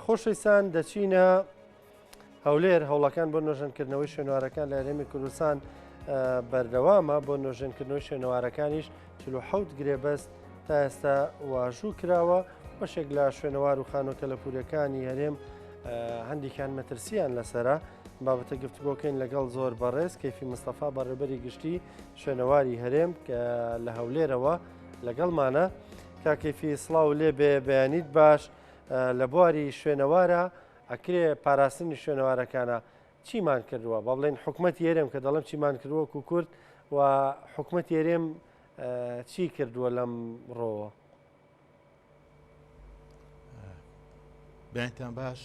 خۆشەویستان دەچینە هەولێر هەوڵەکان بۆ نوێژەنکردنەوەی شوێنوارەکان لە هەرێمی کوردستان بەردەوامە بۆ نوێژەنکردنەوەی شوێنەوارەکانیش 47 گرێبەست تا ئێستا واژوو کراوە. بەشێک لە شوێنەوار و خانۆکە لە پورەکانی هەرێم هەندێکیان مەترسیان لەسرە بابەتە گفتگۆکەین لەگەڵ زۆر بەڕێز کەیفی مستەفا بەڕێبەری گشتی شوێنەواری هەرێم کە لە هەولێرەوە لەگەڵمانە. کاکەیفی سڵاو لێ بێ بەیانیت باش لە بواری شوێنەوارە ئەکرێ پاراستنی شوێنەوارەکانە چیمان کردووە با بڵێن حکوومەتی هێرێم کە دەڵم چیمان کردووە و کورد و حکوومەتی هێرێم چی کردووە لەم ڕۆوە؟ بیانتان باش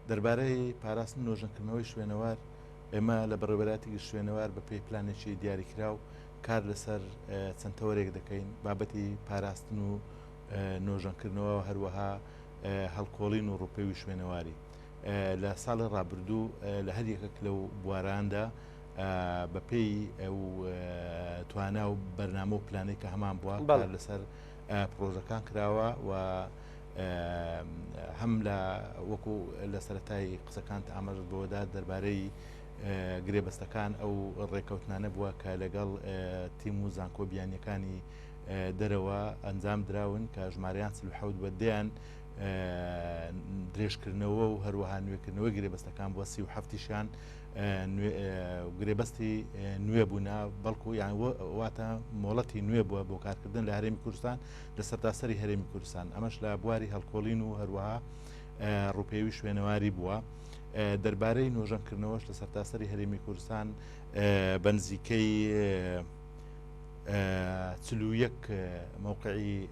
دەربارەی پاراستن نوێژەنکردنەوەی شوێنەوار ئێمە لە بەڕێوەبەراتی شوێنەوار بە پێی پلانێکی دیاریکرا و کار لەسەر چەند تەوەرێک دەکەین بابەتی پاراستن و نوێژەنکردنەوە و هەروەها هەڵکۆڵین و ڕوپێوی شوێنەواری لە ساڵی ڕابردوو لە هەر یەکێک لەو بواراندا بە پێی ئەو توانا و بەرنامە و پلانەی کە هەمان بووە کار لەسەر پرۆژەکان کراوە و هەم لە وەکو لە سەرەتای قسەکانت ئاماژت بۆدا دەربارەی گرێبەستەکان ئەو ڕێکەوتنانە بووە کە لەگەڵ تیم و زانکۆ بیانیەکانی دەرەوە ئەنجام دراون کە ژمارەیان 47 بەدەیان درێژکردنەوە و هەروەها نوێکردنەوەی گرێبەستەکان بووە 37شان گرێبەستی نوێ بوونا بەڵکو یان واتە مۆڵەتی نوێ بووە بۆ کارکردن لە هەرێمی کوردستان لە سەرتاسەری هەرێمی کوردستان ئەمەش لە بواری هەڵکۆڵین و هەروەها ڕوپێوی شوێنەواری بووە. دەربارەی نوێژەنکردنەوەش لە سەرتاسەری هەرێمی کوردستان بەنزیکەی 41 موقعی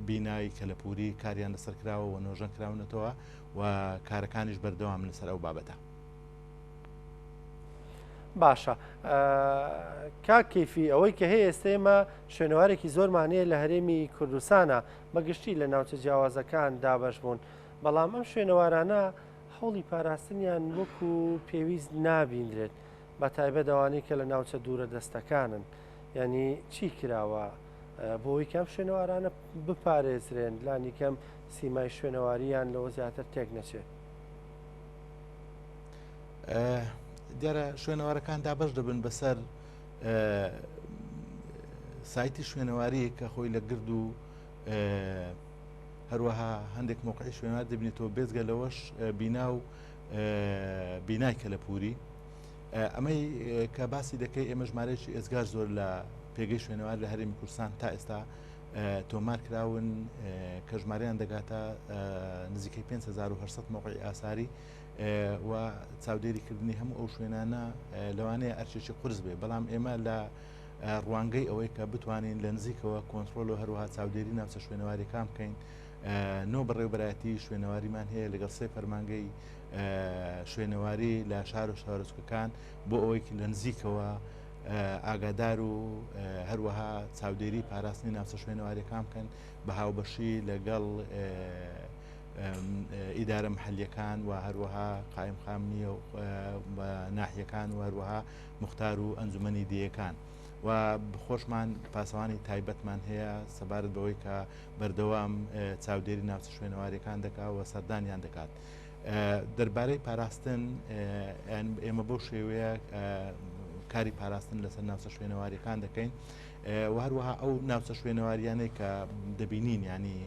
بینایی کەلەپوری کاریان لەسەرکراوە و نوێژەن کراونەتەوە و کارەکانیش بەردەوام لەسەر ئەو بابەتە. باشە کاکەیفی ئەوەی کە هەیە ئێستا ئێمە شوێنەوارێکی زۆرمانەیە لە هەرێمی کوردستانە بەگشتی لە ناوچە جیاوازەکان دابەش بوون بەڵام ئەم شوێنەوارانە هەوڵی پاراستنیان وەکو پێویست نابیندرێت بە تایبەت ئەوانەی کە لە ناوچە دوورە دەستەکانن. ینی چی کراوە بۆی کەم شوێنەوارانە بپارێزرێن لانی کەم سیمای شوێنەواریان لەوە زیاتر تێک نەچێت؟ دیارە شوێنەوارەکان دابەش دەبن بەسەر سایتی شوێنەواری کە خۆی لە گرد و هەروەها هەندێک موقعی شوێنەوار دەبینێتەوە بێزگە لەوەش بینا و بینای کەلەپوری ئەمەی کە باسی دەکەی ئێمە ژمارەیەکی ئێزگار زۆر لە پێگەی شوێنەوار لە هەرێمی کوردستان تا ئێستا تۆمار کراون کە ژمارەیان دەگاتە نزیکەی 5800 موقعی ئاساری و چاودێریکردنی هەموو ئەو شوێنانە لەوانەیە ئەرچێکی قورس بێ بەڵام ئێمە لە ڕوانگەی ئەوەی کە بتوانین لە نزیکەوە کۆنتترۆل و هەروەها چاودێری ناوچە شوێنەوارەکان بکەین نۆ بەڕێوەبەرایەتی شوێنەواریمان هەیە لەگەڵ سێ فەرمانگەی شوێنەواری لە شار و شارۆچکەکان بۆ ئەوەی لە نزیکەوە ئاگادار و هەروەها چاودێری پاراستنی ناوچە شوێنەوارەکان بکەن بە هاوبەشی لەگەڵ ئیدارە محەلیەکان و هەروەها قایم خامنیە و ناحیەکان و هەروەها مختار و ئەنجومەنی دیەکان و بخۆشمان پاسەوانی تایبەتمان هەیە سەبارەت بەوەی کە بەردەوام چاودێری ناوچە شوێنەوارەکان دەکات و سەردانیان دەکات. دەربارەی پاراستن ئێمە بۆ شێوەیە کاری پاراستن لەسەر ناوچە شوێنەوارەکان دەکەین و هەروەها ئەو ناوچە شوێنەواریانەی کە دەبینین ینی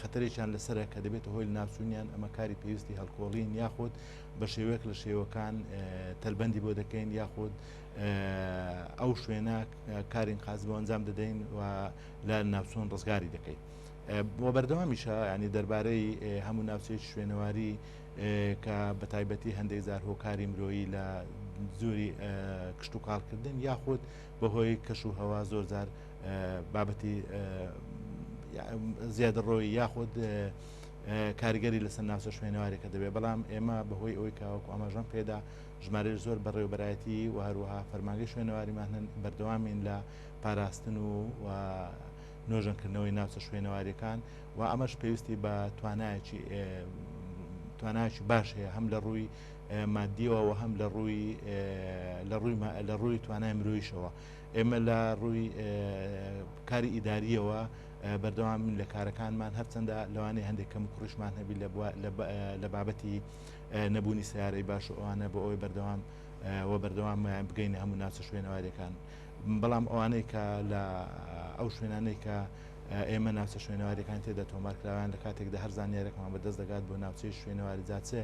خەتەرێکیان لەسرە کە دەبێت هۆی ناوچوونیان ئەمە کاری پێویستی هەڵکۆڵین یاخود بە شێوەیەک لە شێوەکان تەلبەندی بۆ دەکەین یاخود ئەو شوێنە کارین قاز بۆ ئەنجام دەدەین و لە ناوچوون ڕزگاری دەکەین. بۆ بەردەوامیشە ینی دەربارەی هەموو ناوچەیەکی شوێنەواری کە بە تایبەتی هەندێک زار هۆکاری مرۆیی لە زۆری کشت و کاڵکردن یاخود بەهۆی کەش و هەوا زۆر جار بابەتی زیادڕۆی یاخود کاریگەری لەسەر ناوچە شوێنەوارێکە دەبێت بەڵام ئێمە بەهۆی ئەوەی کاوەکو ئاماژەم پێدا ژمارەی زۆر بەڕێوەبەرایەتی و هەروەها فەرمانگەی شوێنەواریمان بەردەوامین لە پاراستن و نوێژەنکردنەوەی ناوچە شوێنەوارەکان و ئەمەش پێویستی بە توانایەکی باش هەیە هەم لە ڕووی مادیەوە هەم لە ڕووی توانای مرۆیشەوە ئێمە لە ڕووی کاری ئیداریەوە بەردەوام لە کارەکانمان هەرچەندە لەوانەیە هەندێک کەم کوڕشمان هەبی لە بابەتی نەبوونی سیارەی باش ئەوانە بۆ ئەوەی بەردەوام بگەینە هەموو ناوچە شوێنەوارەکان بەڵام ئەوانەی کە لە ئەو شوێنانەی کە ئێمە ناوچە شوێنەوارەکان تێدا تۆمارکراوان لە کاتێکدا هەر زانیارێکمان بەدەست دەگات بۆ ناوچەی شوێنەواری جاچێ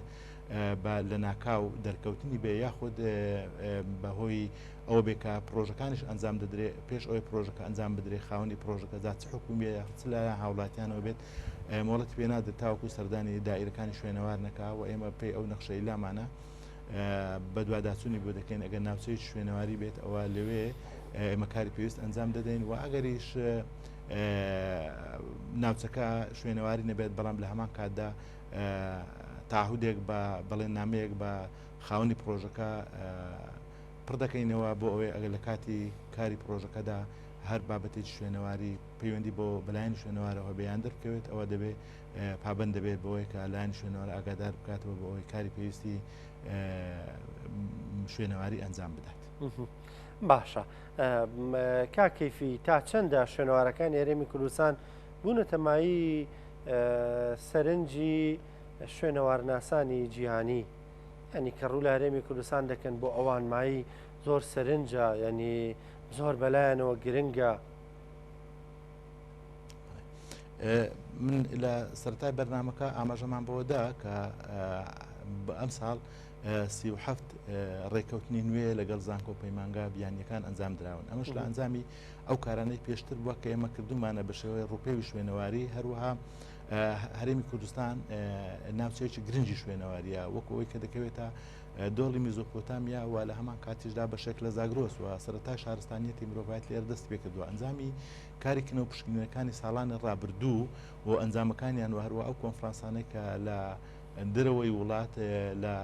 لە ناکاو دەرکەوتنی بێ یاخود بەهۆی ئەوە بێکە پرۆژەکانیش ئەنجام دەدرێت پێش ئەوەی پرۆژەکە ئەنجام بدرێت خاوەنی پرۆژەکە جات حکومی لە هاوڵاتیانەوە بێت مۆڵەت پێ نادێت تاوەکو سەردانی دائیرەکانی شوێنەوار نەکا و ئێمە پێی ئەو نەخشەی لامانە بە دوواداچوونی بۆ دەکەین ئەگەر ناوچەی شوێنەواری بێت ئەوە لەوێ ئێمە کاری پێویست ئەنجام دەدەین و ئەگەریش ناوچەکە شوێنەواری نەبێت بەڵام لە هەمان کاتدا تاهودێک بە بەڵێن نامەیەک بە خاوەنی پرۆژەکە پڕ دەکەینەوە بۆ ئەوەی ئەگەر لە کاتی کاری پرۆژەکەدا هەر بابەتێکی شوێنەواری پەیوەندی بۆ بەلایەن شوێنەوارەوە بەیان دەرکەوێت ئەوە دەبێت پابند دەبێت بۆەوەی کە لایەن شوێنەوار ئاگادار بکاتەوە بۆ ئەوەی کاری پێویستی شوێنەواری ئەنجام بدات. باشە کاکەیفی تا چەندە شوێنەوارەکان هێرێمی کوردستان بوونە تەمایی سەرنجی شوێنەوارناسانی جیهانی ینی کە ڕوو لە هەرێمی کوردستان دەکەن بۆ ئەوان مایی زۆر سەرنجە ینی زۆر بەلایەنەوە گرنگە. من لە سەرەتای بەرنامەکە ئاماژەمان بۆدا کە ئەم ساڵ 37 ڕێکەوتنی نوێ لەگەڵ زانکۆ پەیمانگا بیانیەکان ئەنجام دراون ئەمەش لە ئەنجامی ئەو کارانەی پێشتر بووە کە ئێمە کردومانە بە شێوەیە ڕووپێوی شوێنەواری هەروەها هەرێمی کوردستان ناوچەیەکی گرنگی شوێنەواریە وەکو ئەوەی کە دەکەوێتە دۆڵی میزۆپۆتامیا و لە هەمان کاتیشدا بەشێک لە زاگرۆس و سەرەتای شارستانیەتی مرۆڤایەت لێرە دەست پێ کردووە ئەنجامی کاری کنەوە پشکنینەکانی ساڵانی ڕابردوو و ئەنجامەکانیان و هەروە ئەو کۆنفرانسانەی کە لە دەرەوەی وڵات لە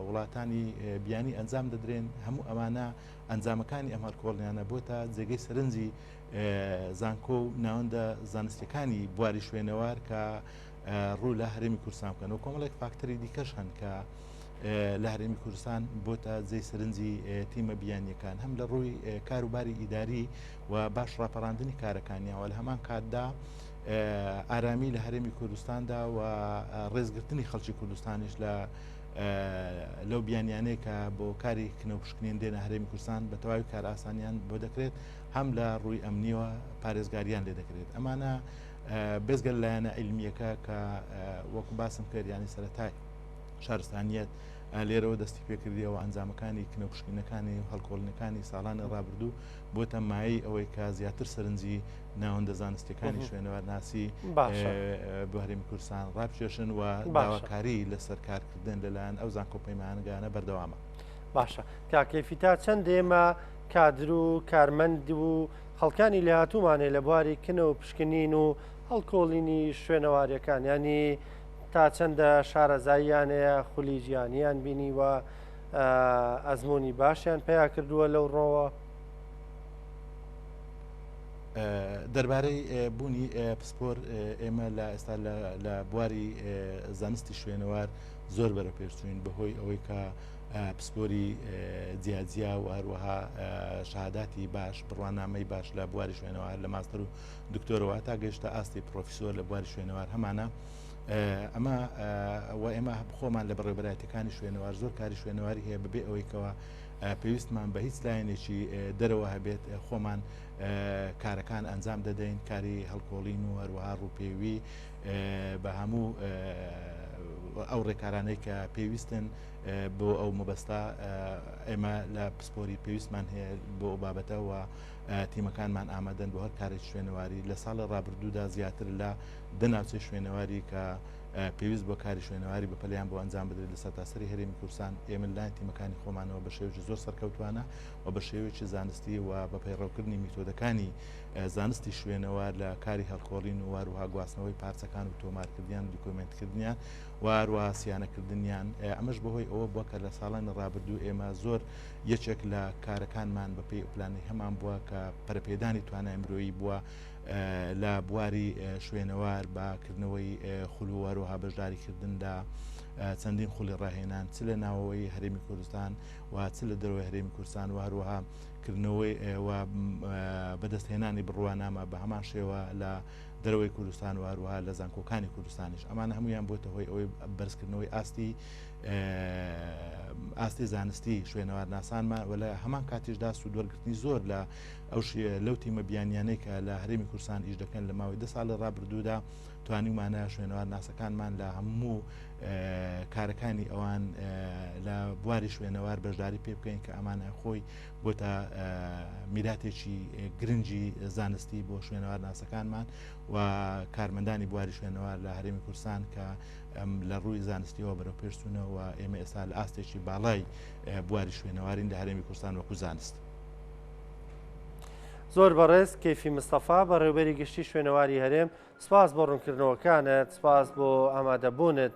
وڵاتانی بیانی ئەنجام دەدرێن هەموو ئەمانە ئەنجامەکانی ئەم هەرکۆڵیانە بۆتە جێگەی سەرنجی زانکۆ و ناوەندە زانستیەکانی بواری شوێنەوار کە ڕوو لە هەرێمی کوردستان بکەن و کۆمەڵێک فاکتەری دیکەش هەن کە لە هەرێمی کوردستان بۆتە جێی سەرنجی تیمە بیانیەکان هەم لە ڕووی کاروباری ئیداری و باش ڕاپەڕاندنی کارەکانیەوە لە هەمان کاتدا ئارامی لە هەرێمی کوردستاندا و ڕێزگرتنی خەڵکی کوردستانیش لەو بیانیانەیە کە بۆ کاری کنەوپشکنین دێنە هەرێمی کوردستان بە تەواوی کار ئاسانیان بۆ دەکرێت هەم لە ڕووی ئەمنیەوە پارێزگاریان لێ دەکرێت ئەمانە بێزگەل لایەنە عیلمیەکە کە وەکو باسم کرد ینی سەرەتای شارستانیەت لێرەوە دەستی پێکردیەوە ئەنجامەکانی کنەوپشکنەکانی و هەڵکۆڵنەکانی ساڵانە ڕابردوو بۆتە مایی ئەوەی کە زیاتر سەرنجی ناوەندە زانستیەکانی شوێنەوارناسی بۆ هەرێمی کوردستان ڕابکێشن و داواکاری لەسەر کارکردن لەلایەن ئەو زانکۆپەیمانگانە بەردەوامە. باشە کاکەیفی تا چەند ئێمە کادر و کارمەند و خەڵکانی لێهاتوومانێ لە بواری کنەوە پشکنین و هەڵکۆڵینی شوێنەواریەکان ینی تا چەندە شارەزاییانەیە خولی گیانیان بینی و ئەزمموی باشیان پێیا کردووە لەو ڕۆوە دەربارەی بوونی پسپۆر ئێمە لە ئێستا لە بواری زانستی شوێنەوار زۆر بەرە پێشچوین بەهۆی ئەوەی کە پسپۆری جیاجیا و هەروەها شەهاداتی باش بڕوانامەی باش لە بواری شوێنەوار لە ماستەر و دکتۆرەوە تا گەیشتە ئاستی پرۆفیسۆر لە بواری شوێنەوار هەمانە ئەمە ئێمە خۆمان لە بەڕێبەرایەتەکانی شوێنەوار زۆر کاری شوێنەواری هەیە بەبێ ئەوەی کەەوە پێویستمان بە هیچ لایەنێکی دەرەوە هەبێت خۆمان کارەکان ئەنجام دەدەین کاری هەڵکۆڵین و هەروەها ڕووپێوی بە هەموو ئەو ڕێکارانەی کە پێویستن بۆ ئەو مەبەستا ئێمە لە پسپۆری پێویستمان هەیە بۆ بابەتەوە تیمەکانمان ئامادەن بۆ هەر کارێک شوێنەواری لە ساڵە ڕابردوودا زیاتر لە دەناوچەی شوێنەواری کە پێویست بۆ کاری شوێنەواری بەپەلیان بۆ ئەنجام بدرێت لە سەرتاسەری هەرێمی کوردستان ئێمە لایەن تیمەکانی خۆمانەوە بە شێوەیەکی زۆر سەرکەوتوانە و بە شێوەیەکی زانستی و بە پەیڕەوکردنی میتۆدەکانی زانستی شوێنەوار لە کاری هەڵکۆڵین و هەروەها گواستنەوەی پارچەکان و تۆمارکردیان و دیکۆمنتکردنیان و هەروەها سیانەکردنیان ئەمەش بەهۆی ئەوە بووە کە لە ساڵانی ڕابردوو ئێمە زۆر یەکێک لە کارەکانمان بەپێی پلانی هەمان بووە کە پەرپێدانی توانای مرۆیی بووە لە بواری شوێنەوار باکردنەوەی خولوەروها بەشداریکردن لە چەندین خولی ڕاهێنان چ لە ناوەوەی هەرێمی کوردستان و چ لە دەرەوەی هەرێمی کوردستان و هەروەها کردنەوەی بەدەستهێنانی بڕوانامە بە هەمان شێوە لە دەرەوەی کوردستان و هەروەها لە زانکۆکانی کوردستانیش ئەمانە هەمویان بۆتە هۆی ئەوەی بەرزکردنەوەی ئاستی زانستی شوێنەوار ناسانمان و لە هەمان کاتیشدا سوودوەرگرتنی زۆر لە لەو تیمە بیانیانەی کە لە هەرێمی کوردستان ئیش دەکەن لە ماوەی 10 ساڵی ڕابردوودا توانیمانە شوێنەوار ناسەکانمان لە هەموو کارەکانی ئەوان لە بواری شوێنەوار بەشداری پێ بکەین کە ئەمانە خۆی بۆتە میراتێکی گرنگی زانستی بۆ شوێنەوار ناسەکانمان و کارمەندانی بواری شوێنەوار لە هەرێمی کوردستان کە لە ڕووی زانستیەوە بەرەو پێشچوونەوە و ئێمە ئێستا لە ئاستێکی باڵای بواری شوێنەوارین لە هەرێمی کوردستان وەکو زانست. زۆر بەڕێز کەیفی مستەفا بەڕێوەبەری گشتی شوێنەواری هەرێم سپاس بۆ ڕوونکردنەوەکانت، سپاس بۆ ئامادەبوونت